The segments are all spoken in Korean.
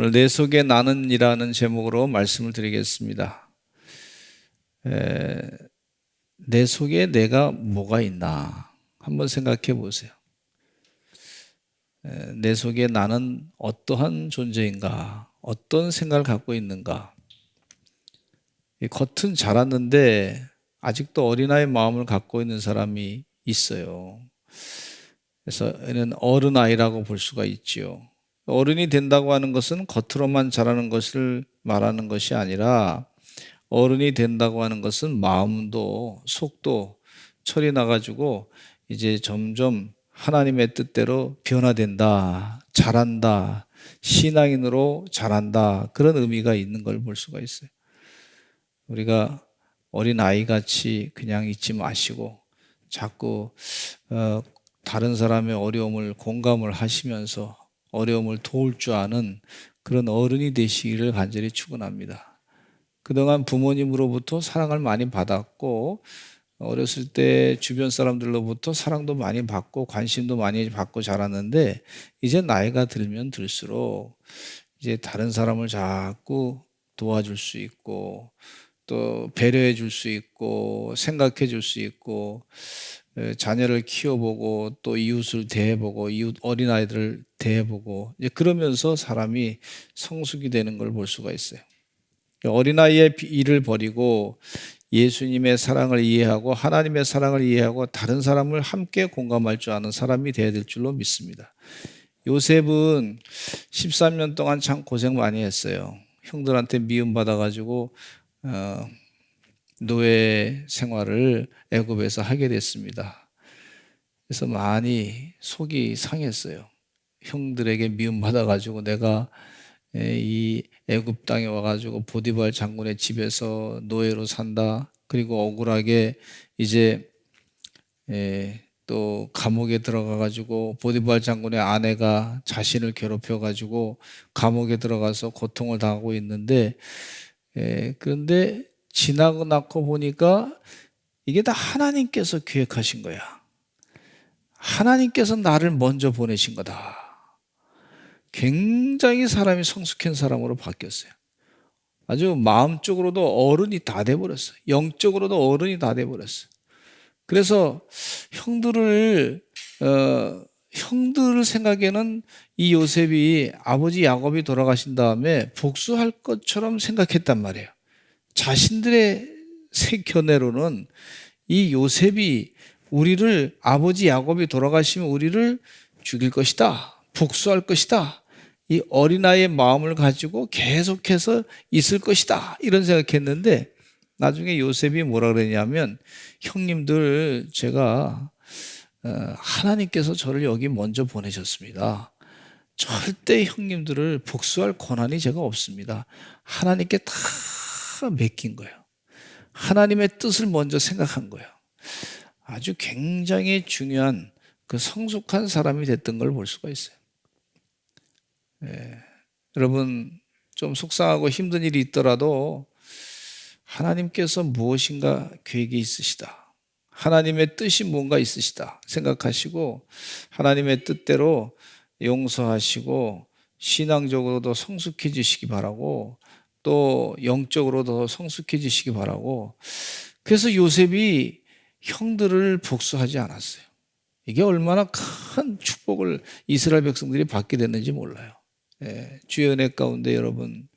오늘 내 속에 나는이라는 제목으로 말씀을 드리겠습니다. 내 속에 내가 뭐가 있나 한번 생각해 보세요. 내 속에 나는 어떠한 존재인가, 어떤 생각을 갖고 있는가. 겉은 자랐는데 아직도 어린아이 마음을 갖고 있는 사람이 있어요. 그래서 얘는 어른아이라고 볼 수가 있지요. 어른이 된다고 하는 것은 겉으로만 자라는 것을 말하는 것이 아니라, 어른이 된다고 하는 것은 마음도 속도 철이 나가지고 이제 점점 하나님의 뜻대로 변화된다, 자란다, 신앙인으로 자란다, 그런 의미가 있는 걸 볼 수가 있어요. 우리가 어린아이같이 그냥 있지 마시고 자꾸 다른 사람의 어려움을 공감을 하시면서 어려움을 도울 줄 아는 그런 어른이 되시기를 간절히 축원합니다. 그동안 부모님으로부터 사랑을 많이 받았고, 어렸을 때 주변 사람들로부터 사랑도 많이 받고 관심도 많이 받고 자랐는데, 이제 나이가 들면 들수록 이제 다른 사람을 자꾸 도와줄 수 있고, 또 배려해 줄 수 있고, 생각해 줄 수 있고, 자녀를 키워보고 또 이웃을 대해보고 이웃 어린아이들을 대해보고, 이제 그러면서 사람이 성숙이 되는 걸 볼 수가 있어요. 어린아이의 일을 버리고 예수님의 사랑을 이해하고 하나님의 사랑을 이해하고 다른 사람을 함께 공감할 줄 아는 사람이 되어야 될 줄로 믿습니다. 요셉은 13년 동안 참 고생 많이 했어요. 형들한테 미움받아가지고 노예 생활을 애굽에서 하게 됐습니다. 그래서 많이 속이 상했어요. 형들에게 미움받아가지고 내가 이 애굽 땅에 와가지고 보디발 장군의 집에서 노예로 산다. 그리고 억울하게 이제 또 감옥에 들어가가지고 보디발 장군의 아내가 자신을 괴롭혀가지고 감옥에 들어가서 고통을 당하고 있는데, 그런데 지나고 나고 보니까 이게 다 하나님께서 기획하신 거야. 하나님께서 나를 먼저 보내신 거다. 굉장히 사람이 성숙한 사람으로 바뀌었어요. 아주 마음적으로도 어른이 다 돼버렸어요. 영적으로도 어른이 다 돼버렸어요. 그래서 형들을 생각에는 이 요셉이 아버지 야곱이 돌아가신 다음에 복수할 것처럼 생각했단 말이에요. 자신들의 견해로는 이 요셉이 우리를, 아버지 야곱이 돌아가시면 우리를 죽일 것이다, 복수할 것이다, 이 어린아이의 마음을 가지고 계속해서 있을 것이다, 이런 생각했는데, 나중에 요셉이 뭐라 그랬냐면, 형님들, 제가 하나님께서 저를 여기 먼저 보내셨습니다. 절대 형님들을 복수할 권한이 제가 없습니다. 하나님께 다 맡긴 거예요. 하나님의 뜻을 먼저 생각한 거예요. 아주 굉장히 중요한 그 성숙한 사람이 됐던 걸 볼 수가 있어요. 여러분, 좀 속상하고 힘든 일이 있더라도 하나님께서 무엇인가 계획이 있으시다, 하나님의 뜻이 뭔가 있으시다 생각하시고 하나님의 뜻대로 용서하시고 신앙적으로도 성숙해지시기 바라고, 또 영적으로도 성숙해지시기 바라고. 그래서 요셉이 형들을 복수하지 않았어요. 이게 얼마나 큰 축복을 이스라엘 백성들이 받게 됐는지 몰라요. 주의 은혜 가운데 여러분,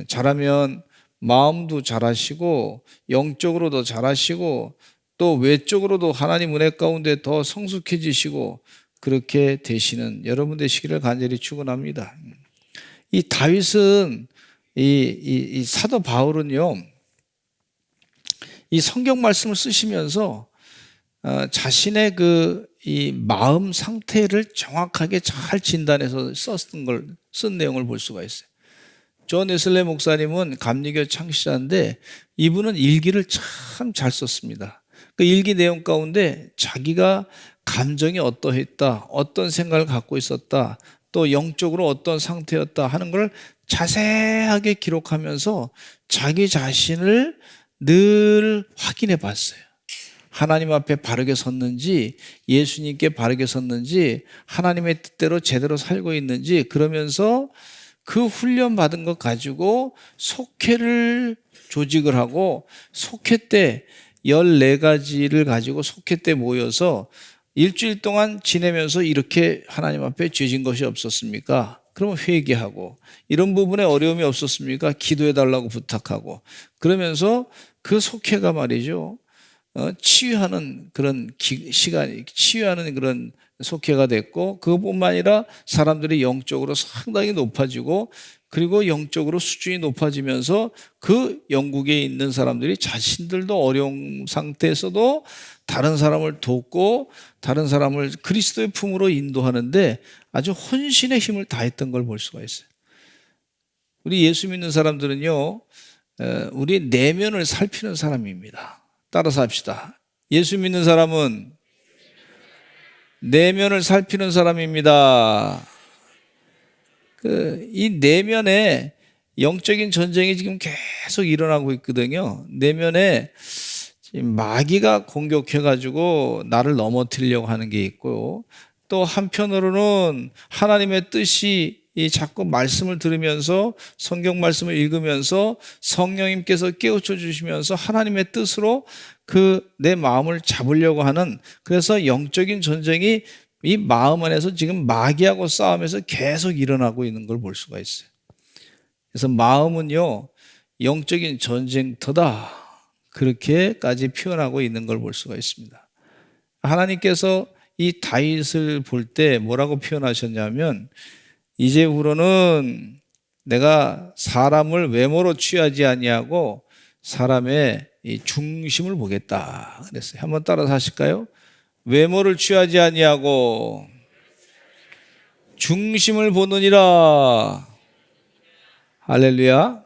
잘하면 마음도 잘하시고 영적으로도 잘하시고 또 외적으로도 하나님 은혜 가운데 더 성숙해지시고 그렇게 되시는 여러분 되시기를 간절히 축원합니다. 이 다윗은, 이 사도 바울은요, 이 성경 말씀을 쓰시면서 자신의 이 마음 상태를 정확하게 잘 진단해서 쓴 내용을 볼 수가 있어요. 존 웨슬리 목사님은 감리교 창시자인데 이분은 일기를 참 잘 썼습니다. 그 일기 내용 가운데 자기가 감정이 어떠했다, 어떤 생각을 갖고 있었다, 또 영적으로 어떤 상태였다 하는 걸 자세하게 기록하면서 자기 자신을 늘 확인해 봤어요. 하나님 앞에 바르게 섰는지, 예수님께 바르게 섰는지, 하나님의 뜻대로 제대로 살고 있는지, 그러면서 그 훈련 받은 것 가지고 속회를 조직을 하고 속회 때 14가지를 가지고 속회 때 모여서 일주일 동안 지내면서 이렇게 하나님 앞에 죄진 것이 없었습니까? 그러면 회개하고, 이런 부분에 어려움이 없었습니까? 기도해 달라고 부탁하고, 그러면서 그 속회가 말이죠, 치유하는 그런 시간이, 치유하는 그런 속회가 됐고, 그것뿐만 아니라 사람들이 영적으로 상당히 높아지고, 그리고 영적으로 수준이 높아지면서 그 영국에 있는 사람들이 자신들도 어려운 상태에서도 다른 사람을 돕고 다른 사람을 그리스도의 품으로 인도하는데 아주 헌신의 힘을 다했던 걸 볼 수가 있어요. 우리 예수 믿는 사람들은요, 우리 내면을 살피는 사람입니다. 따라서 합시다. 예수 믿는 사람은 내면을 살피는 사람입니다. 이 내면에 영적인 전쟁이 지금 계속 일어나고 있거든요. 내면에 마귀가 공격해가지고 나를 넘어뜨리려고 하는 게 있고, 또 한편으로는 하나님의 뜻이 자꾸 말씀을 들으면서 성경 말씀을 읽으면서 성령님께서 깨우쳐 주시면서 하나님의 뜻으로 그 내 마음을 잡으려고 하는, 그래서 영적인 전쟁이 이 마음 안에서 지금 마귀하고 싸우면서 계속 일어나고 있는 걸 볼 수가 있어요. 그래서 마음은요, 영적인 전쟁터다, 그렇게까지 표현하고 있는 걸 볼 수가 있습니다. 하나님께서 이 다윗을 볼 때 뭐라고 표현하셨냐면, 이제후로는 내가 사람을 외모로 취하지 아니하고 사람의 이 중심을 보겠다 그랬어요. 한번 따라서 하실까요? 외모를 취하지 아니하고 중심을 보느니라. 할렐루야.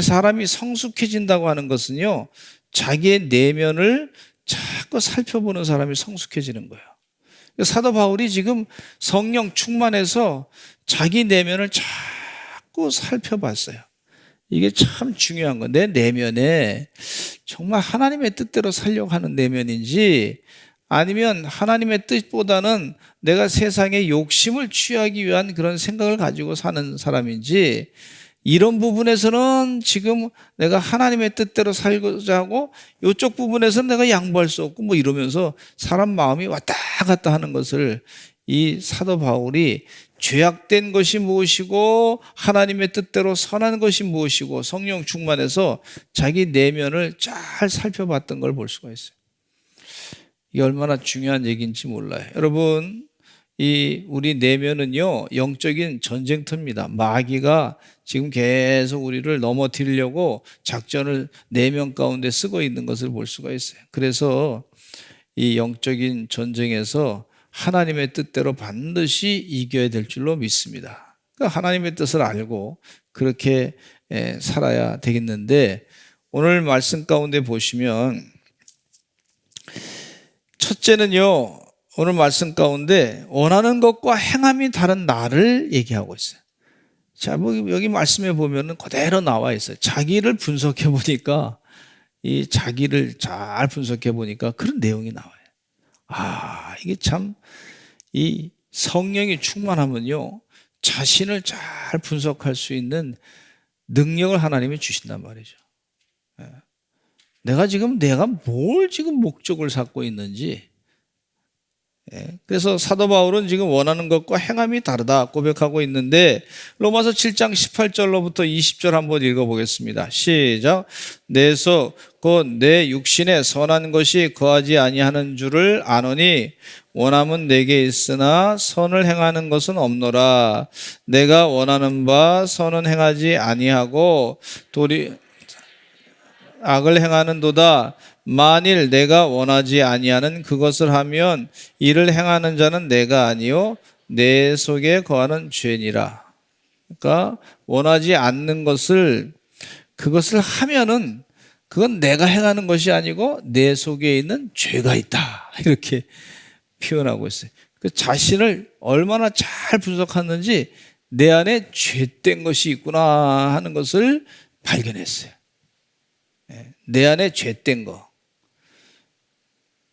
사람이 성숙해진다고 하는 것은요, 자기의 내면을 자꾸 살펴보는 사람이 성숙해지는 거예요. 사도 바울이 지금 성령 충만해서 자기 내면을 자꾸 살펴봤어요. 이게 참 중요한 거. 내 내면에 정말 하나님의 뜻대로 살려고 하는 내면인지, 아니면 하나님의 뜻보다는 내가 세상의 욕심을 취하기 위한 그런 생각을 가지고 사는 사람인지, 이런 부분에서는 지금 내가 하나님의 뜻대로 살고자 하고 이쪽 부분에서는 내가 양보할 수 없고 뭐 이러면서 사람 마음이 왔다 갔다 하는 것을 이 사도 바울이 죄악된 것이 무엇이고 하나님의 뜻대로 선한 것이 무엇이고 성령 충만해서 자기 내면을 잘 살펴봤던 걸 볼 수가 있어요. 이게 얼마나 중요한 얘기인지 몰라요. 여러분, 우리 내면은요, 영적인 전쟁터입니다. 마귀가 지금 계속 우리를 넘어뜨리려고 작전을 내면 가운데 쓰고 있는 것을 볼 수가 있어요. 그래서 이 영적인 전쟁에서 하나님의 뜻대로 반드시 이겨야 될 줄로 믿습니다. 그러니까 하나님의 뜻을 알고 그렇게 살아야 되겠는데, 오늘 말씀 가운데 보시면 첫째는요, 오늘 말씀 가운데 원하는 것과 행함이 다른 나를 얘기하고 있어요. 자, 여기 말씀에 보면은 그대로 나와 있어요. 자기를 분석해 보니까, 이 자기를 잘 분석해 보니까 그런 내용이 나와요. 아, 이게 참, 이 성령이 충만하면요, 자신을 잘 분석할 수 있는 능력을 하나님이 주신단 말이죠. 내가 뭘 지금 목적을 삼고 있는지. 그래서 사도 바울은 지금 원하는 것과 행함이 다르다 고백하고 있는데, 로마서 7장 18절로부터 20절 한번 읽어보겠습니다. 시작. 내서 곧 내 육신에 선한 것이 거하지 아니하는 줄을 아노니 원함은 내게 있으나 선을 행하는 것은 없노라. 내가 원하는 바 선은 행하지 아니하고 도리 악을 행하는도다. 만일 내가 원하지 아니하는 그것을 하면 이를 행하는 자는 내가 아니요 내 속에 거하는 죄니라. 그러니까 원하지 않는 것을, 그것을 하면은 그건 내가 행하는 것이 아니고 내 속에 있는 죄가 있다, 이렇게 표현하고 있어요. 그 자신을 얼마나 잘 분석하는지 내 안에 죄된 것이 있구나 하는 것을 발견했어요. 내 안에 죄된 거.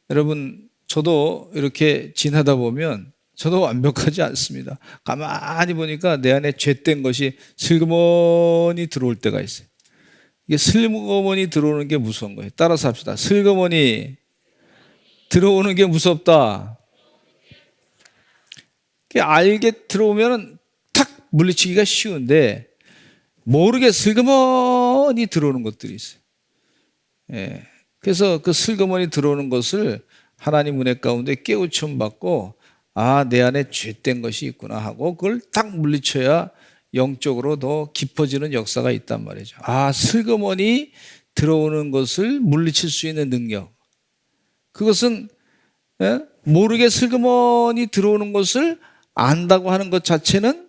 여러분, 저도 이렇게 지나다 보면 저도 완벽하지 않습니다. 가만히 보니까 내 안에 죄된 것이 슬그머니 들어올 때가 있어요. 이게 슬그머니 들어오는 게 무서운 거예요. 따라서 합시다. 슬그머니 들어오는 게 무섭다. 알게 들어오면 탁 물리치기가 쉬운데 모르게 슬그머니 들어오는 것들이 있어요. 예. 그래서 그 슬그머니 들어오는 것을 하나님 은혜 가운데 깨우침 받고 내 안에 죄된 것이 있구나 하고 그걸 딱 물리쳐야 영적으로 더 깊어지는 역사가 있단 말이죠. 슬그머니 들어오는 것을 물리칠 수 있는 능력. 그것은 모르게 슬그머니 들어오는 것을 안다고 하는 것 자체는,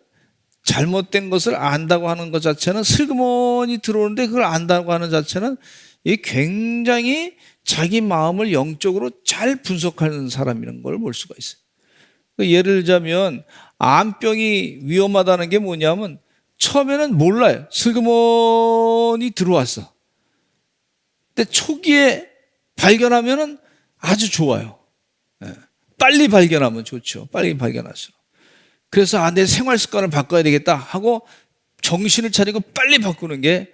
잘못된 것을 안다고 하는 것 자체는, 슬그머니 들어오는데 그걸 안다고 하는 자체는 이게 굉장히 자기 마음을 영적으로 잘 분석하는 사람이라는 걸 볼 수가 있어요. 예를 들자면 암병이 위험하다는 게 뭐냐면 처음에는 몰라요. 슬그머니 들어왔어. 근데 초기에 발견하면 아주 좋아요. 빨리 발견하면 좋죠. 빨리 발견하죠. 그래서 내 생활 습관을 바꿔야 되겠다 하고 정신을 차리고 빨리 바꾸는 게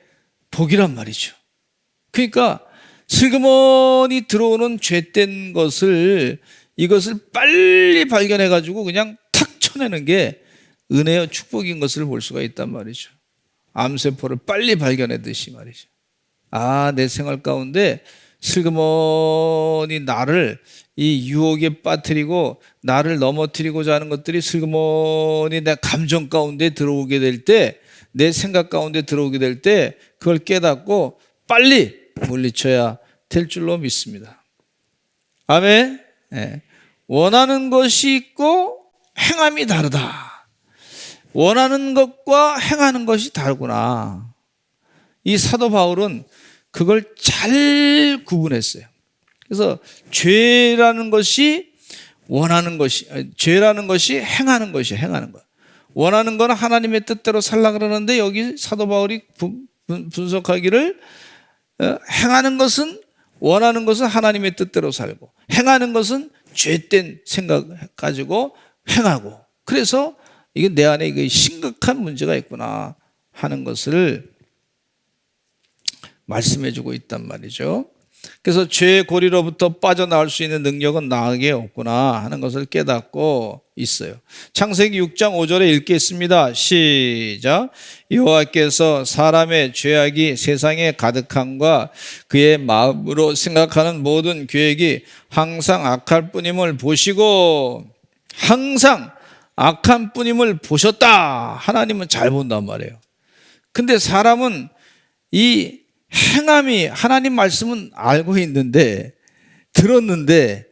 복이란 말이죠. 그러니까 슬그머니 들어오는 죄된 것을, 이것을 빨리 발견해 가지고 그냥 탁 쳐내는 게 은혜와 축복인 것을 볼 수가 있단 말이죠. 암세포를 빨리 발견하듯이 말이죠. 내 생활 가운데 슬그머니 나를 이 유혹에 빠뜨리고 나를 넘어뜨리고자 하는 것들이 슬그머니 내 감정 가운데 들어오게 될 때, 내 생각 가운데 들어오게 될 때 그걸 깨닫고 빨리 물리쳐야 될 줄로 믿습니다. 아멘. 원하는 것이 있고 행함이 다르다. 원하는 것과 행하는 것이 다르구나. 이 사도 바울은 그걸 잘 구분했어요. 그래서 죄라는 것이 원하는 것이, 죄라는 것이 행하는 것이 행하는 것. 원하는 건 하나님의 뜻대로 살라 그러는데 여기 사도 바울이 분석하기를 행하는 것은, 원하는 것은 하나님의 뜻대로 살고 행하는 것은 죄된 생각 가지고 행하고, 그래서 이게 내 안에 이게 심각한 문제가 있구나 하는 것을 말씀해 주고 있단 말이죠. 그래서 죄의 고리로부터 빠져나올 수 있는 능력은 나에게 없구나 하는 것을 깨닫고 있어요. 창세기 6장 5절에 읽겠습니다. 시작. 여호와께서 사람의 죄악이 세상에 가득함과 그의 마음으로 생각하는 모든 계획이 항상 악할 뿐임을 보시고, 항상 악한 뿐임을 보셨다. 하나님은 잘 본단 말이에요. 근데 사람은 이 행함이, 하나님 말씀은 알고 있는데, 들었는데,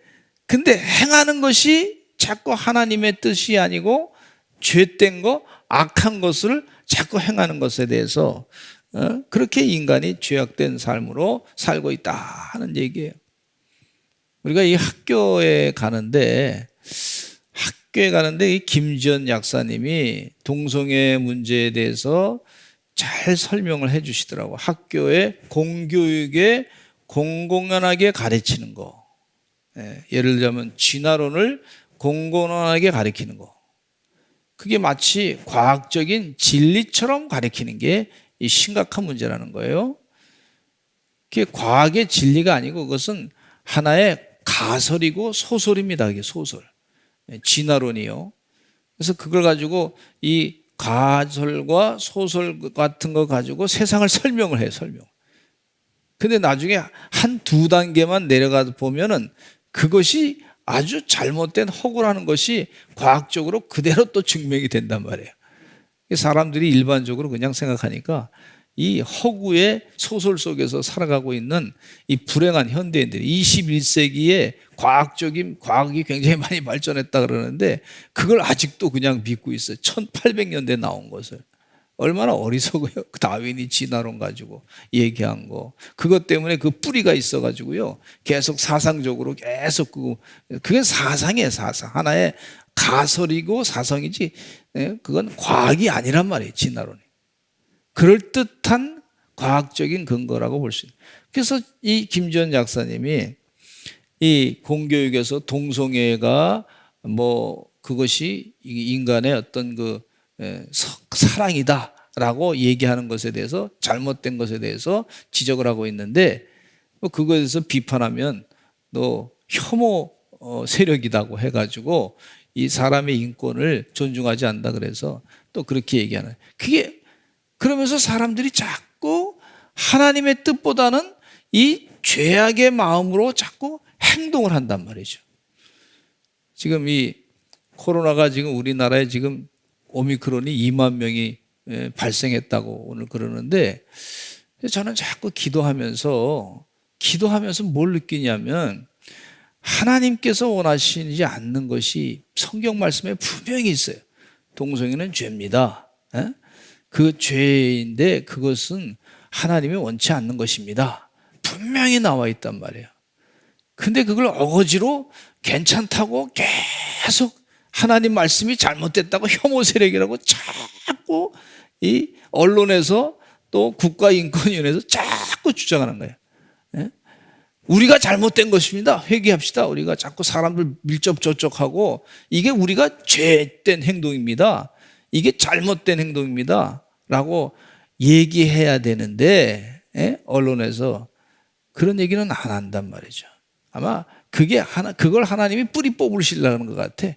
근데 행하는 것이 자꾸 하나님의 뜻이 아니고 죄된 거, 악한 것을 자꾸 행하는 것에 대해서 그렇게 인간이 죄악된 삶으로 살고 있다 하는 얘기예요. 우리가 이 학교에 가는데 이 김지연 약사님이 동성애 문제에 대해서 잘 설명을 해 주시더라고. 학교의 공교육에 공공연하게 가르치는 거. 예를 들자면 진화론을 공공연하게 가르치는 거. 그게 마치 과학적인 진리처럼 가르치는 게 이 심각한 문제라는 거예요. 그게 과학의 진리가 아니고 그것은 하나의 가설이고 소설입니다. 이게 소설. 진화론이요. 그래서 그걸 가지고 이 가설과 소설 같은 거 가지고 세상을 설명을 해요. 설명. 근데 나중에 한 두 단계만 내려가 보면은 그것이 아주 잘못된 허구라는 것이 과학적으로 그대로 또 증명이 된단 말이에요. 사람들이 일반적으로 그냥 생각하니까 이 허구의 소설 속에서 살아가고 있는 이 불행한 현대인들이 21세기에 과학이 굉장히 많이 발전했다 그러는데 그걸 아직도 그냥 믿고 있어요. 1800년대에 나온 것을. 얼마나 어리석어요. 다윈이 진화론 가지고 얘기한 거. 그것 때문에 그 뿌리가 있어가지고요. 계속 사상적으로 계속 그게 사상이에요. 사상. 하나의 가설이고 사상이지 그건 과학이 아니란 말이에요. 진화론이. 그럴듯한 과학적인 근거라고 볼 수 있어요. 그래서 이 김지연 약사님이 이 공교육에서 동성애가 그것이 인간의 어떤 사랑이다라고 얘기하는 것에 대해서 잘못된 것에 대해서 지적을 하고 있는데 그거에 대해서 비판하면 너 혐오 세력이라고 해가지고 이 사람의 인권을 존중하지 않는다 그래서 또 그렇게 얘기하는 그게 그러면서 사람들이 자꾸 하나님의 뜻보다는 이 죄악의 마음으로 자꾸 행동을 한단 말이죠. 지금 이 코로나가 지금 우리나라에 지금 오미크론이 2만 명이 발생했다고 오늘 그러는데 저는 자꾸 기도하면서 뭘 느끼냐면 하나님께서 원하시지 않는 것이 성경 말씀에 분명히 있어요. 동성애는 죄입니다. 그 죄인데 그것은 하나님이 원치 않는 것입니다. 분명히 나와 있단 말이에요. 근데 그걸 어거지로 괜찮다고 계속 하나님 말씀이 잘못됐다고 혐오 세력이라고 자꾸 이 언론에서 또 국가인권위원회에서 자꾸 주장하는 거예요. 우리가 잘못된 것입니다. 회개합시다. 우리가 자꾸 사람들 밀접조적하고 이게 우리가 죄된 행동입니다. 이게 잘못된 행동입니다. 라고 얘기해야 되는데 언론에서 그런 얘기는 안 한단 말이죠. 아마 그걸 하나님이 뿌리 뽑으시려는 것 같아.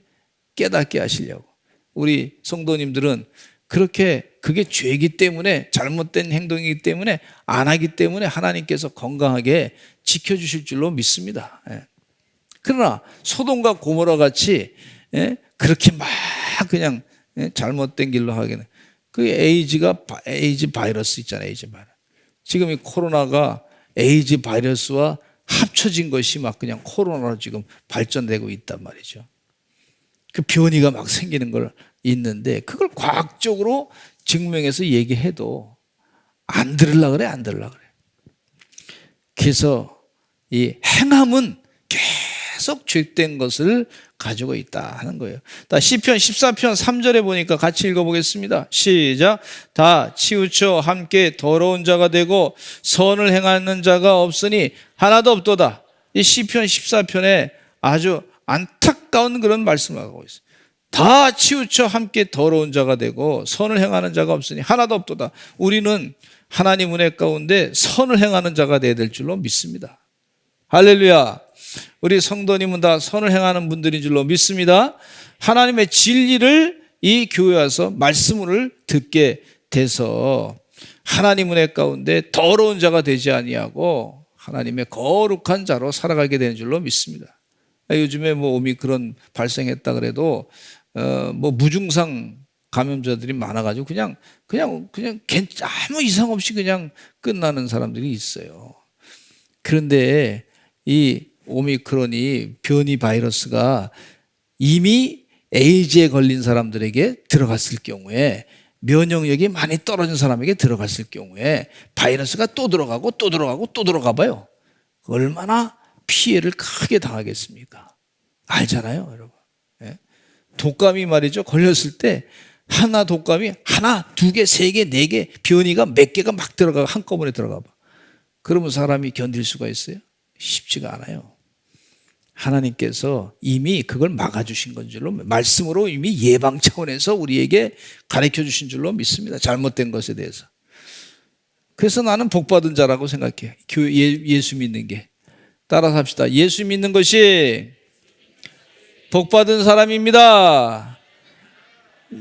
깨닫게 하시려고. 우리 성도님들은 그게 죄이기 때문에 잘못된 행동이기 때문에 안 하기 때문에 하나님께서 건강하게 지켜주실 줄로 믿습니다. 그러나 소돔과 고모라 같이 그렇게 막 그냥 잘못된 길로 하기는 그 에이즈 바이러스 있잖아요. 에이즈 바이러스. 지금 이 코로나가 에이즈 바이러스와 합쳐진 것이 막 그냥 코로나로 지금 발전되고 있단 말이죠. 그 변이가 막 생기는 걸 있는데 그걸 과학적으로 증명해서 얘기해도 안 들으려고 그래. 그래서 이 행함은 계속 죄된 것을 가지고 있다 하는 거예요. 시편 14편 3절에 보니까 같이 읽어보겠습니다. 시작. 다 치우쳐 함께 더러운 자가 되고 선을 행하는 자가 없으니 하나도 없도다. 이 시편 14편에 아주 안타까운 그런 말씀을 하고 있어요. 다 치우쳐 함께 더러운 자가 되고 선을 행하는 자가 없으니 하나도 없도다. 우리는 하나님 은혜 가운데 선을 행하는 자가 되어야 될 줄로 믿습니다. 할렐루야. 우리 성도님은 다 선을 행하는 분들인 줄로 믿습니다. 하나님의 진리를 이 교회 와서 말씀을 듣게 돼서 하나님 은혜 가운데 더러운 자가 되지 아니하고 하나님의 거룩한 자로 살아가게 되는 줄로 믿습니다. 요즘에 오미크론 발생했다 그래도 무증상 감염자들이 많아가지고 그냥 아무 이상 없이 그냥 끝나는 사람들이 있어요. 그런데 이 오미크론이 변이 바이러스가 이미 에이즈에 걸린 사람들에게 들어갔을 경우에 면역력이 많이 떨어진 사람에게 들어갔을 경우에 바이러스가 또 들어가고 또 들어가고 또 들어가 봐요. 얼마나 피해를 크게 당하겠습니까? 알잖아요, 여러분. 독감이 말이죠. 걸렸을 때 독감이 하나, 두 개, 세 개, 네 개, 변이가 몇 개가 막 들어가 한꺼번에 들어가 봐. 그러면 사람이 견딜 수가 있어요? 쉽지가 않아요. 하나님께서 이미 그걸 막아주신 건 줄로 말씀으로 이미 예방 차원에서 우리에게 가르쳐 주신 줄로 믿습니다. 잘못된 것에 대해서. 그래서 나는 복받은 자라고 생각해요. 예수 믿는 게. 따라서 합시다. 예수 믿는 것이 복받은 사람입니다.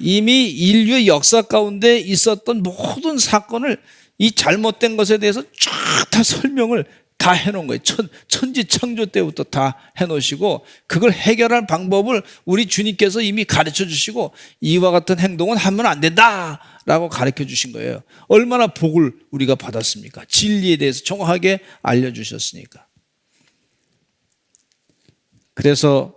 이미 인류의 역사 가운데 있었던 모든 사건을 이 잘못된 것에 대해서 쫙 다 설명을 다 해놓은 거예요. 천지창조 때부터 다 해놓으시고 그걸 해결할 방법을 우리 주님께서 이미 가르쳐 주시고 이와 같은 행동은 하면 안 된다라고 가르쳐 주신 거예요. 얼마나 복을 우리가 받았습니까? 진리에 대해서 정확하게 알려주셨으니까. 그래서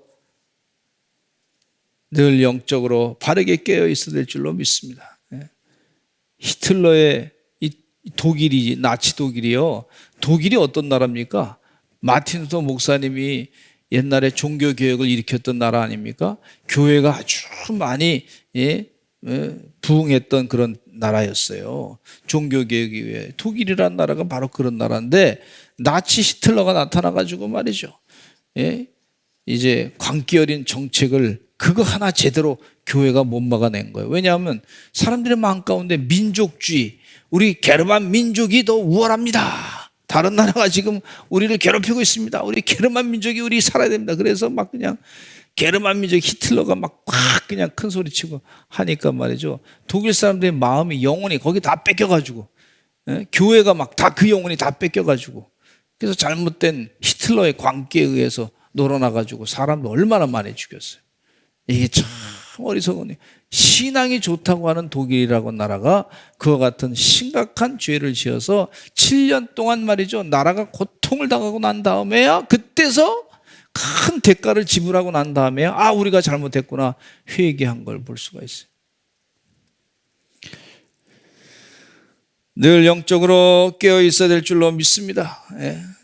늘 영적으로 바르게 깨어 있어야 될 줄로 믿습니다. 히틀러의 독일이 나치 독일이요. 독일이 어떤 나라입니까? 마틴 루터 목사님이 옛날에 종교 개혁을 일으켰던 나라 아닙니까? 교회가 아주 많이 부흥했던 그런 나라였어요. 종교 개혁 이후에 독일이라는 나라가 바로 그런 나라인데 나치 히틀러가 나타나가지고 말이죠. 이제 광기 어린 정책을 그거 하나 제대로 교회가 못 막아낸 거예요. 왜냐하면 사람들의 마음 가운데 민족주의, 우리 게르만 민족이 더 우월합니다. 다른 나라가 지금 우리를 괴롭히고 있습니다. 우리 게르만 민족이 우리 살아야 됩니다. 그래서 막 그냥 게르만 민족 히틀러가 막 그냥 큰 소리 치고 하니까 말이죠. 독일 사람들의 마음이 영혼이 거기 다 뺏겨가지고, 교회가 막 다 그 영혼이 다 뺏겨가지고, 그래서 잘못된 히틀러의 광기에 의해서 놀아나가지고 사람도 얼마나 많이 죽였어요. 이게 참 어리석으니 신앙이 좋다고 하는 독일이라고 나라가 그와 같은 심각한 죄를 지어서 7년 동안 말이죠, 나라가 고통을 당하고 난 다음에야, 그때서 큰 대가를 지불하고 난 다음에야 아, 우리가 잘못했구나 회개한 걸 볼 수가 있어요. 늘 영적으로 깨어 있어야 될 줄로 믿습니다.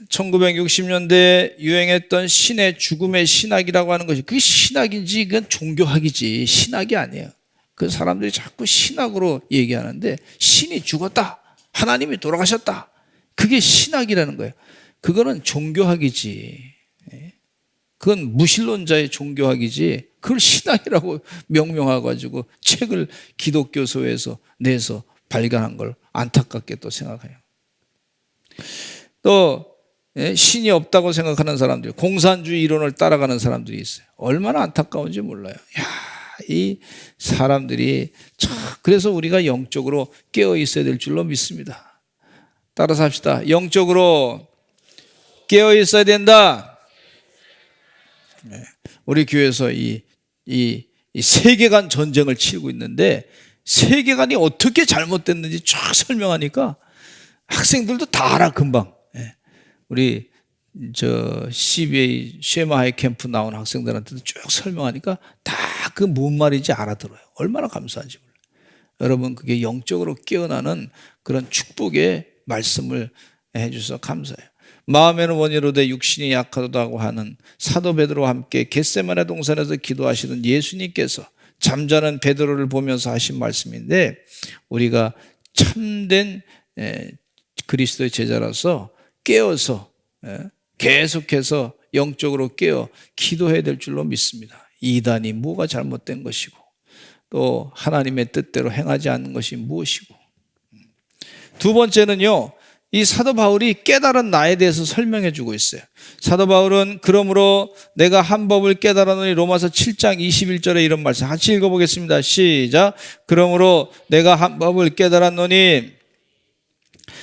1960년대에 유행했던 신의 죽음의 신학이라고 하는 것이, 그게 신학인지 그건 종교학이지 신학이 아니에요. 그 사람들이 자꾸 신학으로 얘기하는데, 신이 죽었다, 하나님이 돌아가셨다, 그게 신학이라는 거예요. 그거는 종교학이지, 그건 무신론자의 종교학이지, 그걸 신학이라고 명명해가지고 책을 기독교서에서 내서 발견한 걸 안타깝게 또 생각해요. 또 신이 없다고 생각하는 사람들, 공산주의 이론을 따라가는 사람들이 있어요. 얼마나 안타까운지 몰라요. 이 사람들이 참, 그래서 우리가 영적으로 깨어 있어야 될 줄로 믿습니다. 따라서 합시다. 영적으로 깨어 있어야 된다. 우리 교회에서 이 세계관 전쟁을 치르고 있는데, 세계관이 어떻게 잘못됐는지 쫙 설명하니까 학생들도 다 알아, 금방. 우리 CBA 쉐마하이 캠프 나온 학생들한테도 쭉 설명하니까 다 그 뭔 말인지 알아들어요. 얼마나 감사한지 몰라요. 여러분, 그게 영적으로 깨어나는 그런 축복의 말씀을 해주셔서 감사해요. 마음에는 원이로되 육신이 약하다고 하는 사도 베드로와 함께 겟세마네 동산에서 기도하시던 예수님께서 잠자는 베드로를 보면서 하신 말씀인데, 우리가 참된 그리스도의 제자라서 깨어서 계속해서 영적으로 깨어 기도해야 될 줄로 믿습니다. 이단이 뭐가 잘못된 것이고, 또 하나님의 뜻대로 행하지 않는 것이 무엇이고. 두 번째는요, 이 사도 바울이 깨달은 나에 대해서 설명해 주고 있어요. 사도 바울은 그러므로 내가 한 법을 깨달았노니, 로마서 7장 21절에 이런 말씀 같이 읽어보겠습니다. 시작. 그러므로 내가 한 법을 깨달았노니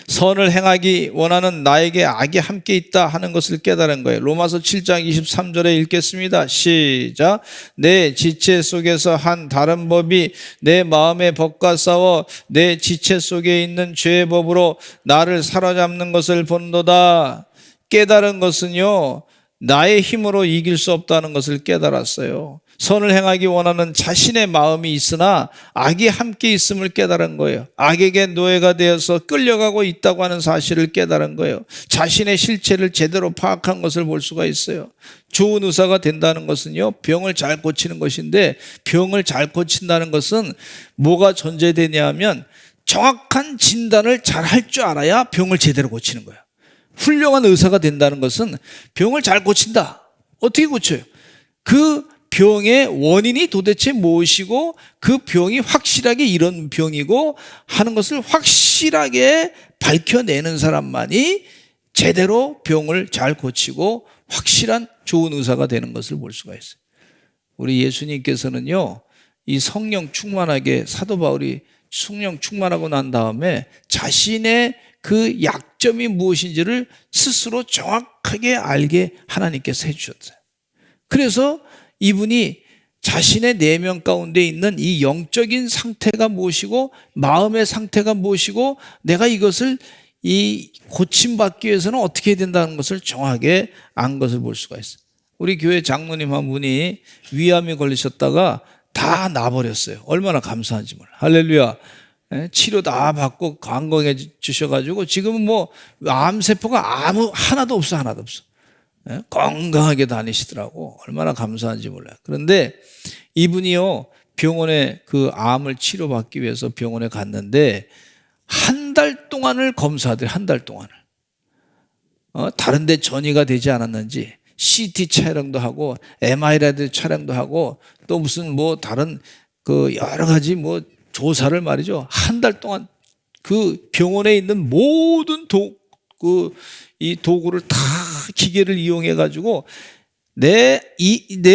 선을 행하기 원하는 나에게 악이 함께 있다 하는 것을 깨달은 거예요. 로마서 7장 23절에 읽겠습니다. 시작. 내 지체 속에서 한 다른 법이 내 마음의 법과 싸워 내 지체 속에 있는 죄의 법으로 나를 사로잡는 것을 본도다. 깨달은 것은요, 나의 힘으로 이길 수 없다는 것을 깨달았어요. 선을 행하기 원하는 자신의 마음이 있으나 악이 함께 있음을 깨달은 거예요. 악에게 노예가 되어서 끌려가고 있다고 하는 사실을 깨달은 거예요. 자신의 실체를 제대로 파악한 것을 볼 수가 있어요. 좋은 의사가 된다는 것은요, 병을 잘 고치는 것인데, 병을 잘 고친다는 것은 뭐가 존재되냐 하면 정확한 진단을 잘 할 줄 알아야 병을 제대로 고치는 거예요. 훌륭한 의사가 된다는 것은 병을 잘 고친다. 어떻게 고쳐요? 그 병의 원인이 도대체 무엇이고, 그 병이 확실하게 이런 병이고 하는 것을 확실하게 밝혀내는 사람만이 제대로 병을 잘 고치고 확실한 좋은 의사가 되는 것을 볼 수가 있어요. 우리 예수님께서는요, 이 성령 충만하게, 사도 바울이 성령 충만하고 난 다음에 자신의 그 약점이 무엇인지를 스스로 정확하게 알게 하나님께서 해주셨어요. 그래서 이분이 자신의 내면 가운데 있는 이 영적인 상태가 무엇이고 마음의 상태가 무엇이고 내가 이것을 고침받기 위해서는 어떻게 해야 된다는 것을 정확하게 안 것을 볼 수가 있어요. 우리 교회 장로님 한 분이 위암이 걸리셨다가 다 나아버렸어요. 얼마나 감사한지 몰라요. 할렐루야. 치료 다 받고 건강해 주셔가지고 지금은 뭐 암세포가 하나도 없어. 건강하게 다니시더라고. 얼마나 감사한지 몰라요. 그런데 이분이요, 병원에 그 암을 치료받기 위해서 병원에 갔는데 한 달 동안을 검사하더래요. 한 달 동안을. 다른 데 전이가 되지 않았는지 CT 촬영도 하고 MRI 촬영도 하고 또 무슨 뭐 다른 그 여러 가지 뭐 조사를 말이죠. 한 달 동안 그 병원에 있는 모든 이 도구를 다 기계를 이용해 가지고 내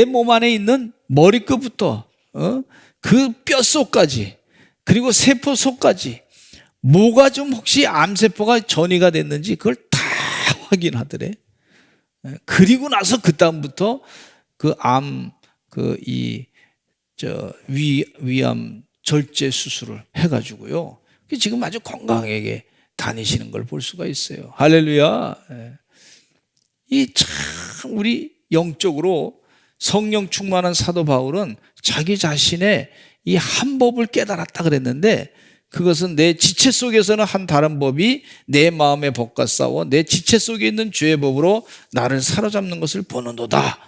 몸 안에 있는 머리끝부터 그 뼛속까지 그리고 세포 속까지 뭐가 좀 혹시 암세포가 전이가 됐는지 그걸 다 확인하더래. 그리고 나서 그 다음부터 위암 절제 수술을 해가지고요. 지금 아주 건강하게 다니시는 걸 볼 수가 있어요. 할렐루야. 이 참 우리 영적으로 성령 충만한 사도 바울은 자기 자신의 이 한 법을 깨달았다 그랬는데 그것은 내 지체 속에서는 한 다른 법이 내 마음의 법과 싸워 내 지체 속에 있는 죄의 법으로 나를 사로잡는 것을 보는도다.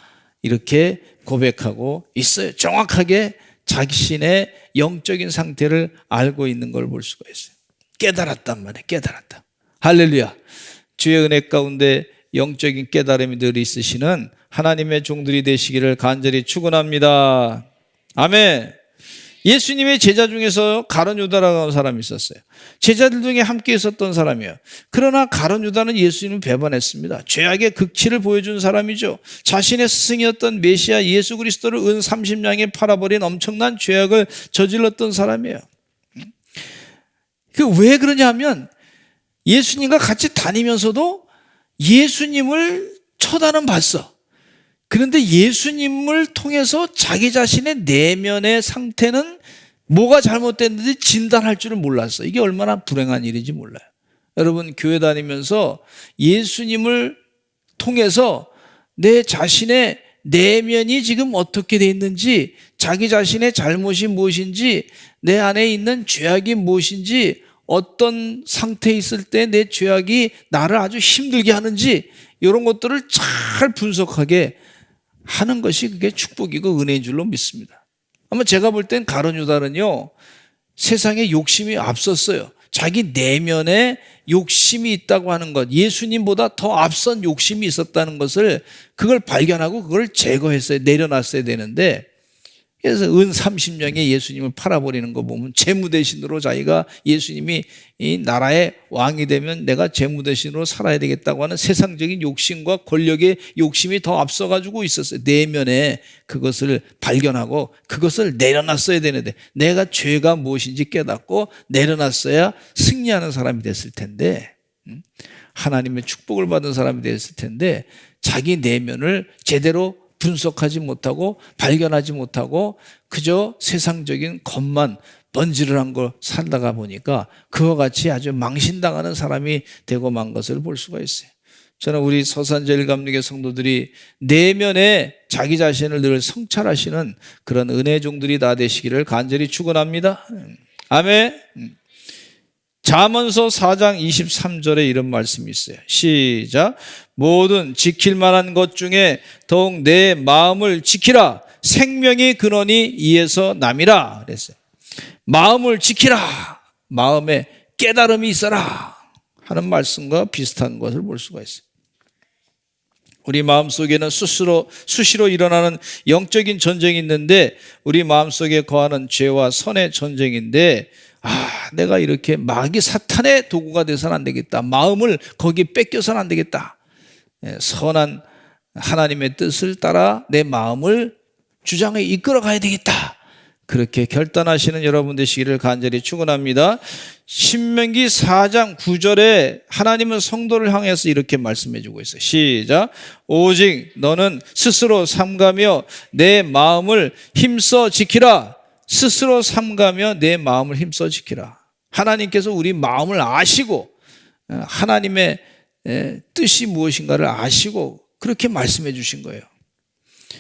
이렇게 고백하고 있어요. 정확하게 자신의 영적인 상태를 알고 있는 걸 볼 수가 있어요. 깨달았단 말이에요. 깨달았다. 할렐루야. 주의 은혜 가운데 영적인 깨달음이 늘 있으시는 하나님의 종들이 되시기를 간절히 축원합니다. 아멘. 예수님의 제자 중에서 가룟 유다라고 하는 사람이 있었어요. 제자들 중에 함께 있었던 사람이에요. 그러나 가룟 유다는 예수님을 배반했습니다. 죄악의 극치를 보여준 사람이죠. 자신의 스승이었던 메시아 예수 그리스도를 은 30냥에 팔아버린 엄청난 죄악을 저질렀던 사람이에요. 왜 그러냐 하면 예수님과 같이 다니면서도 예수님을 쳐다는 봤어. 그런데 예수님을 통해서 자기 자신의 내면의 상태는 뭐가 잘못됐는지 진단할 줄을 몰랐어. 이게 얼마나 불행한 일인지 몰라요. 여러분 교회 다니면서 예수님을 통해서 내 자신의 내면이 지금 어떻게 돼 있는지, 자기 자신의 잘못이 무엇인지, 내 안에 있는 죄악이 무엇인지, 어떤 상태에 있을 때 내 죄악이 나를 아주 힘들게 하는지 이런 것들을 잘 분석하게 하는 것이 그게 축복이고 은혜인 줄로 믿습니다. 아마 제가 볼 땐 가룟 유다는요, 세상에 욕심이 앞섰어요. 자기 내면에 욕심이 있다고 하는 것, 예수님보다 더 앞선 욕심이 있었다는 것을 그걸 발견하고 그걸 제거했어야, 내려놨어야 되는데, 그래서 은 30냥에 예수님을 팔아버리는 거 보면 재무 대신으로 자기가 예수님이 이 나라의 왕이 되면 내가 재무 대신으로 살아야 되겠다고 하는 세상적인 욕심과 권력의 욕심이 더 앞서가지고 있었어요. 내면에 그것을 발견하고 그것을 내려놨어야 되는데, 내가 죄가 무엇인지 깨닫고 내려놨어야 승리하는 사람이 됐을 텐데, 하나님의 축복을 받은 사람이 됐을 텐데, 자기 내면을 제대로 분석하지 못하고 발견하지 못하고 그저 세상적인 것만 번지르한 걸 살다가 보니까 그와 같이 아주 망신당하는 사람이 되고 만 것을 볼 수가 있어요. 저는 우리 서산제일감리교 성도들이 내면에 자기 자신을 늘 성찰하시는 그런 은혜 종들이 다 되시기를 간절히 축원합니다. 아멘. 잠언서 4장 23절에 이런 말씀이 있어요. 시작. 모든 지킬 만한 것 중에 더욱 내 마음을 지키라. 생명의 근원이 이에서 남이라. 그랬어요. 마음을 지키라. 마음에 깨달음이 있어라 하는 말씀과 비슷한 것을 볼 수가 있어요. 우리 마음속에는 수시로 일어나는 영적인 전쟁이 있는데, 우리 마음속에 거하는 죄와 선의 전쟁인데, 내가 이렇게 마귀 사탄의 도구가 돼서는 안 되겠다. 마음을 거기 뺏겨서는 안 되겠다. 선한 하나님의 뜻을 따라 내 마음을 주장에 이끌어 가야 되겠다. 그렇게 결단하시는 여러분 되시기를 간절히 축원합니다. 신명기 4장 9절에 하나님은 성도를 향해서 이렇게 말씀해 주고 있어요. 시작. 오직 너는 스스로 삼가며 내 마음을 힘써 지키라. 스스로 삼가며 내 마음을 힘써 지키라. 하나님께서 우리 마음을 아시고 하나님의 뜻이 무엇인가를 아시고 그렇게 말씀해 주신 거예요.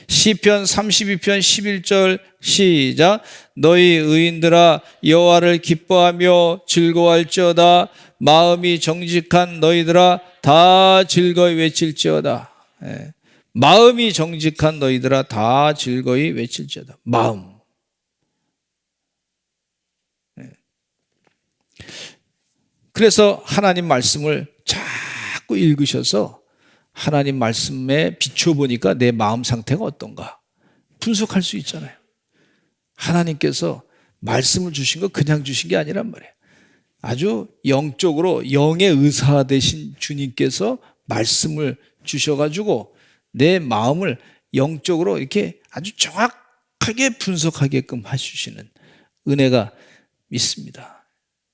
시편 32편 11절 시작. 너희 의인들아 여호와를 기뻐하며 즐거워할지어다. 마음이 정직한 너희들아 다 즐거이 외칠지어다. 마음이 정직한 너희들아 다 즐거이 외칠지어다. 마음. 그래서 하나님 말씀을 자꾸 읽으셔서 하나님 말씀에 비춰보니까 내 마음 상태가 어떤가 분석할 수 있잖아요. 하나님께서 말씀을 주신 거 그냥 주신 게 아니란 말이에요. 아주 영적으로 영의 의사 되신 주님께서 말씀을 주셔가지고 내 마음을 영적으로 이렇게 아주 정확하게 분석하게끔 해주시는 은혜가 있습니다.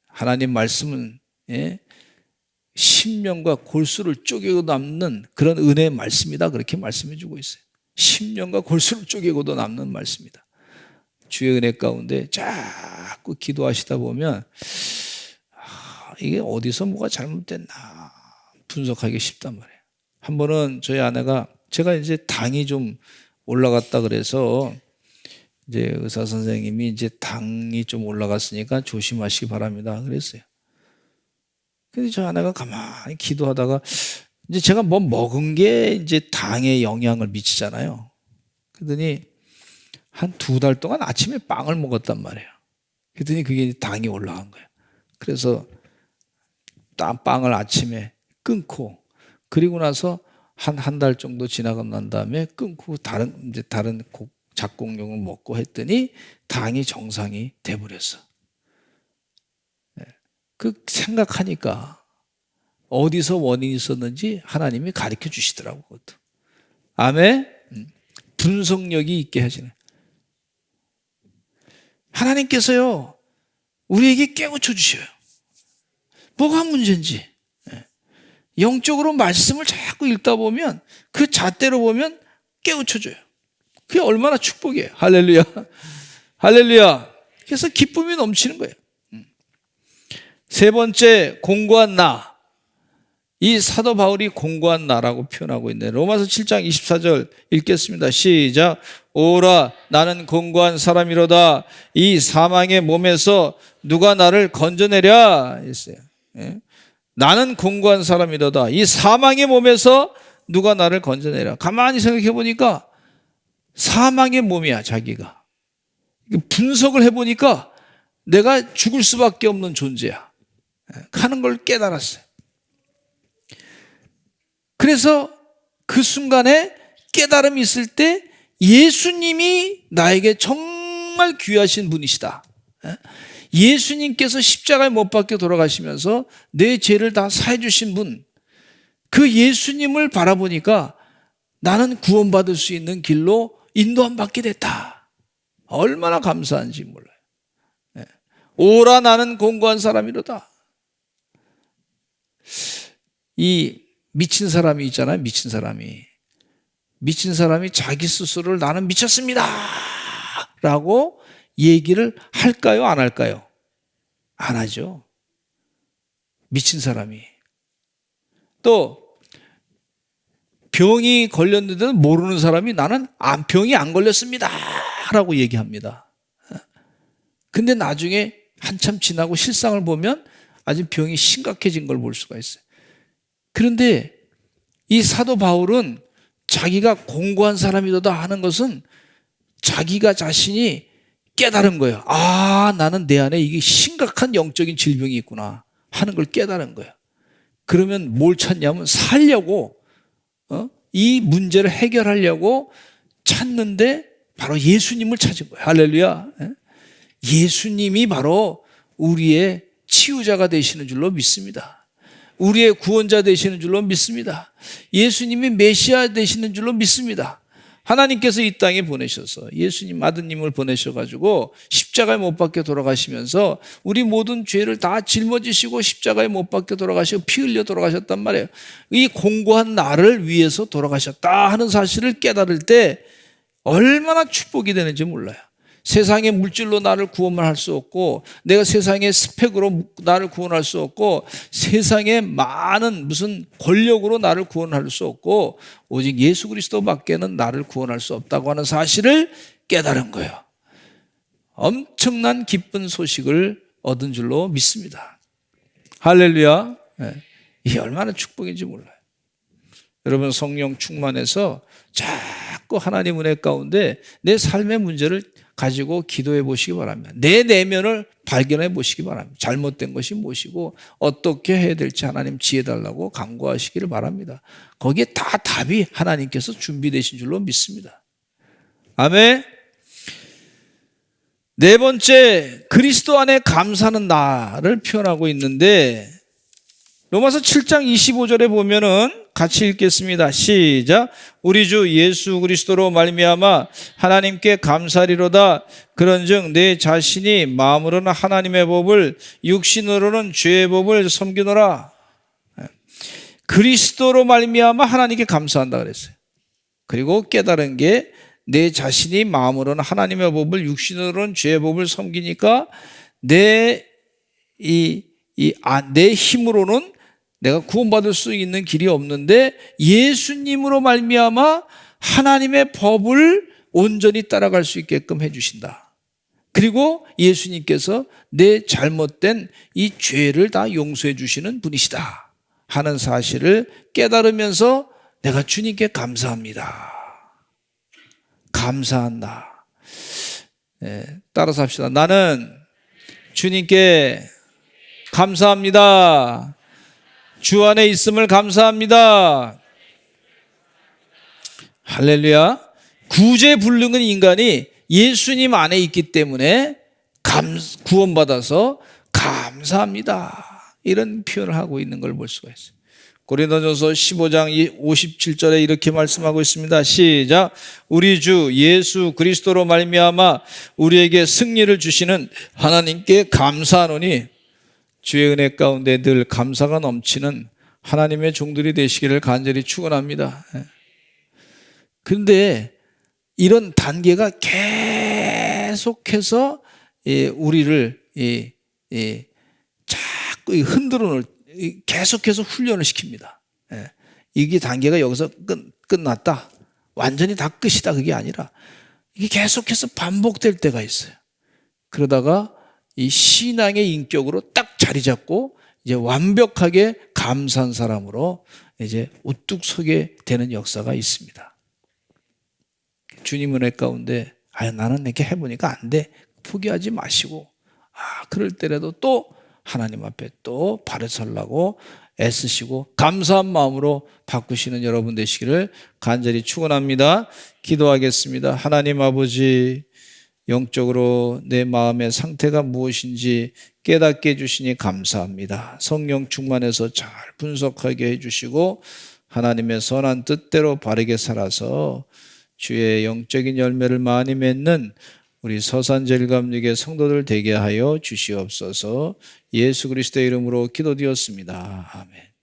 하나님 말씀은 심령과 골수를 쪼개고 남는 그런 은혜의 말씀이다, 그렇게 말씀해 주고 있어요. 심령과 골수를 쪼개고도 남는 말씀이다. 주의 은혜 가운데 자꾸 기도하시다 보면 이게 어디서 뭐가 잘못됐나 분석하기 쉽단 말이에요. 한 번은 저희 아내가, 제가 이제 당이 좀 올라갔다 그래서 이제 의사 선생님이 이제 당이 좀 올라갔으니까 조심하시기 바랍니다 그랬어요. 근데 저 아내가 가만히 기도하다가 이제 제가 뭐 먹은 게 이제 당에 영향을 미치잖아요. 그러더니 한 2달 동안 아침에 빵을 먹었단 말이에요. 그랬더니 그게 당이 올라간 거예요. 그래서 빵을 아침에 끊고, 그리고 나서 한 달 정도 지나고 난 다음에 끊고 다른 작곡용을 먹고 했더니 당이 정상이 돼버렸어. 그 생각하니까 어디서 원인이 있었는지 하나님이 가르쳐 주시더라고, 그것도. 아멘. 분석력이 있게 하시네. 하나님께서요 우리에게 깨우쳐 주셔요. 뭐가 문제인지. 영적으로 말씀을 자꾸 읽다 보면 그 잣대로 보면 깨우쳐 줘요. 그게 얼마나 축복이에요. 할렐루야. 할렐루야. 그래서 기쁨이 넘치는 거예요. 세 번째, 공고한 나. 이 사도 바울이 공고한 나라고 표현하고 있네요. 로마서 7장 24절 읽겠습니다. 시작. 오라 나는 공고한 사람이로다. 이 사망의 몸에서 누가 나를 건져내랴 했어요. 나는 공고한 사람이로다. 이 사망의 몸에서 누가 나를 건져내랴. 가만히 생각해 보니까 사망의 몸이야, 자기가. 분석을 해보니까 내가 죽을 수밖에 없는 존재야 하는 걸 깨달았어요. 그래서 그 순간에 깨달음이 있을 때 예수님이 나에게 정말 귀하신 분이시다. 예수님께서 십자가에 못 박혀 돌아가시면서 내 죄를 다 사해 주신 분, 그 예수님을 바라보니까 나는 구원받을 수 있는 길로 인도함 받게 됐다. 얼마나 감사한지 몰라요. 오라 나는 공고한 사람이로다. 이 미친 사람이 있잖아요. 미친 사람이 자기 스스로를 나는 미쳤습니다 라고 얘기를 할까요, 안 할까요? 안 하죠. 미친 사람이. 또 병이 걸렸는데도 모르는 사람이 나는 병이 안 걸렸습니다 라고 얘기합니다. 근데 나중에 한참 지나고 실상을 보면 아주 병이 심각해진 걸 볼 수가 있어요. 그런데 이 사도 바울은 자기가 공고한 사람이로다 하는 것은 자기가 자신이 깨달은 거예요. 아, 나는 내 안에 이게 심각한 영적인 질병이 있구나 하는 걸 깨달은 거예요. 그러면 뭘 찾냐면 살려고 이 문제를 해결하려고 찾는데 바로 예수님을 찾은 거예요. 할렐루야. 예수님이 바로 우리의 치유자가 되시는 줄로 믿습니다. 우리의 구원자 되시는 줄로 믿습니다. 예수님이 메시아 되시는 줄로 믿습니다. 하나님께서 이 땅에 보내셔서 예수님 아드님을 보내셔가지고 십자가에 못 박혀 돌아가시면서 우리 모든 죄를 다 짊어지시고 십자가에 못 박혀 돌아가시고 피 흘려 돌아가셨단 말이에요. 이 공고한 나를 위해서 돌아가셨다 하는 사실을 깨달을 때 얼마나 축복이 되는지 몰라요. 세상의 물질로 나를 구원할 수 없고, 내가 세상의 스펙으로 나를 구원할 수 없고, 세상의 많은 무슨 권력으로 나를 구원할 수 없고, 오직 예수 그리스도밖에는 나를 구원할 수 없다고 하는 사실을 깨달은 거예요. 엄청난 기쁜 소식을 얻은 줄로 믿습니다. 할렐루야. 이게 얼마나 축복인지 몰라요. 여러분, 성령 충만해서 자꾸 하나님 은혜 가운데 내 삶의 문제를 가지고 기도해 보시기 바랍니다. 내 내면을 발견해 보시기 바랍니다. 잘못된 것이 무엇이고 어떻게 해야 될지 하나님 지혜 달라고 간구하시기를 바랍니다. 거기에 다 답이 하나님께서 준비되신 줄로 믿습니다. 아멘. 네 번째, 그리스도 안에 감사하는 나를 표현하고 있는데 로마서 7장 25절에 보면은 같이 읽겠습니다. 시작. 우리 주 예수 그리스도로 말미암아 하나님께 감사리로다. 그런즉 내 자신이 마음으로는 하나님의 법을 육신으로는 죄의 법을 섬기노라. 그리스도로 말미암아 하나님께 감사한다 그랬어요. 그리고 깨달은 게 내 자신이 마음으로는 하나님의 법을 육신으로는 죄의 법을 섬기니까 내 힘으로는 내가 구원받을 수 있는 길이 없는데 예수님으로 말미암아 하나님의 법을 온전히 따라갈 수 있게끔 해주신다. 그리고 예수님께서 내 잘못된 이 죄를 다 용서해 주시는 분이시다 하는 사실을 깨달으면서 내가 주님께 감사합니다. 감사한다. 따라서 합시다. 나는 주님께 감사합니다. 주 안에 있음을 감사합니다. 할렐루야. 구제불능한 인간이 예수님 안에 있기 때문에 구원받아서 감사합니다. 이런 표현을 하고 있는 걸 볼 수가 있어요. 고린도전서 15장 57절에 이렇게 말씀하고 있습니다. 시작. 우리 주 예수 그리스도로 말미암아 우리에게 승리를 주시는 하나님께 감사하노니 주의 은혜 가운데 늘 감사가 넘치는 하나님의 종들이 되시기를 간절히 축원합니다. 그런데 이런 단계가 계속해서 우리를 자꾸 흔들어 놓을 계속해서 훈련을 시킵니다. 이게 단계가 여기서 끝났다. 완전히 다 끝이다. 그게 아니라 이게 계속해서 반복될 때가 있어요. 그러다가 이 신앙의 인격으로 딱 자리 잡고 이제 완벽하게 감사한 사람으로 이제 우뚝 서게 되는 역사가 있습니다. 주님 은혜 가운데 나는 이렇게 해보니까 안 돼. 포기하지 마시고 그럴 때라도 또 하나님 앞에 또 발을 설라고 애쓰시고 감사한 마음으로 바꾸시는 여러분 되시기를 간절히 축원합니다. 기도하겠습니다. 하나님 아버지, 영적으로 내 마음의 상태가 무엇인지 깨닫게 해주시니 감사합니다. 성령 충만해서 잘 분석하게 해주시고 하나님의 선한 뜻대로 바르게 살아서 주의 영적인 열매를 많이 맺는 우리 서산제일감리교 성도들 되게 하여 주시옵소서. 예수 그리스도의 이름으로 기도드렸습니다. 아멘.